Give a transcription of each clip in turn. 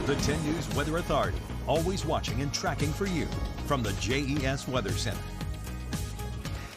The 10 News Weather Authority, always watching and tracking for you from the JES Weather Center.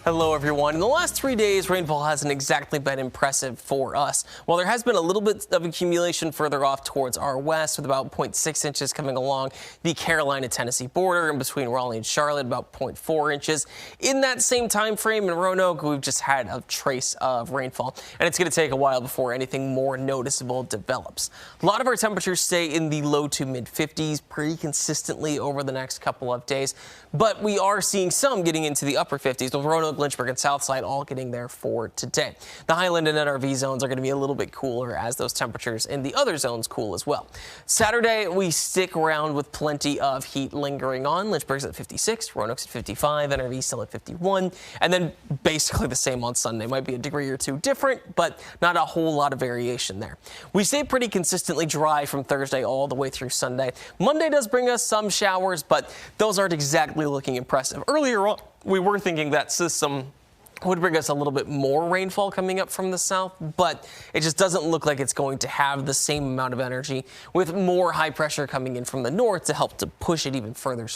Hello, everyone. In the last 3 days, rainfall hasn't exactly been impressive for us. While there has been a little bit of accumulation further off towards our west, with about 0.6 inches coming along the Carolina-Tennessee border and between Raleigh and Charlotte, about 0.4 inches. In that same time frame in Roanoke, we've just had a trace of rainfall, and it's going to take a while before anything more noticeable develops. A lot of our temperatures stay in the low to mid 50s pretty consistently over the next couple of days, but we are seeing some getting into the upper 50s, with Roanoke, Lynchburg, and Southside all getting there for today. The Highland and NRV zones are going to be a little bit cooler as those temperatures in the other zones cool as well. Saturday, we stick around with plenty of heat lingering on. Lynchburg's at 56, Roanoke's at 55, NRV still at 51, and then basically the same on Sunday. Might be a degree or two different, but not a whole lot of variation there. We stay pretty consistently dry from Thursday all the way through Sunday. Monday does bring us some showers, but those aren't exactly looking impressive. Earlier on, we were thinking that system would bring us a little bit more rainfall coming up from the south, but it just doesn't look like it's going to have the same amount of energy, with more high pressure coming in from the north to help to push it even further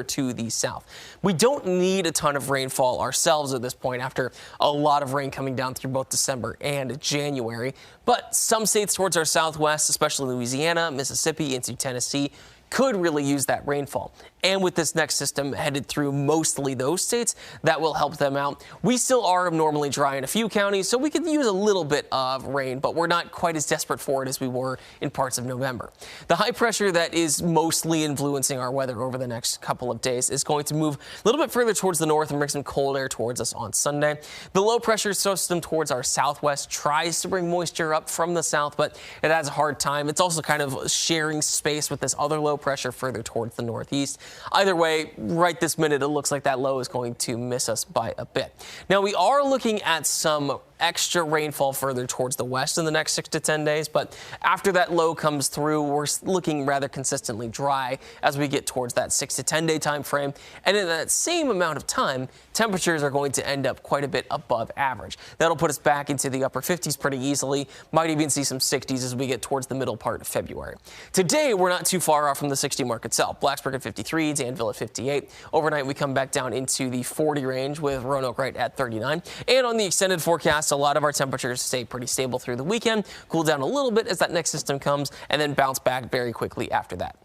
to the south. We don't need a ton of rainfall ourselves at this point after a lot of rain coming down through both December and January, but some states towards our southwest, especially Louisiana, Mississippi, into Tennessee, could really use that rainfall. And with this next system headed through mostly those states, that will help them out. We still are abnormally dry in a few counties, so we could use a little bit of rain, but we're not quite as desperate for it as we were in parts of November. The high pressure that is mostly influencing our weather over the next couple of days is going to move a little bit further towards the north and bring some cold air towards us on Sunday. The low pressure system towards our southwest tries to bring moisture up from the south, but it has a hard time. It's also kind of sharing space with this other low pressure further towards the northeast. Either way, right this minute, it looks like that low is going to miss us by a bit. Now, we are looking at some extra rainfall further towards the west in the next 6 to 10 days, but after that low comes through, we're looking rather consistently dry as we get towards that 6 to 10 day time frame. And in that same amount of time, temperatures are going to end up quite a bit above average. That'll put us back into the upper 50s pretty easily. Might even see some 60s as we get towards the middle part of February. Today, we're not too far off from the 60 mark itself. Blacksburg at 53, Danville at 58. Overnight, we come back down into the 40 range with Roanoke right at 39. And on the extended forecast, a lot of our temperatures stay pretty stable through the weekend, cool down a little bit as that next system comes, and then bounce back very quickly after that.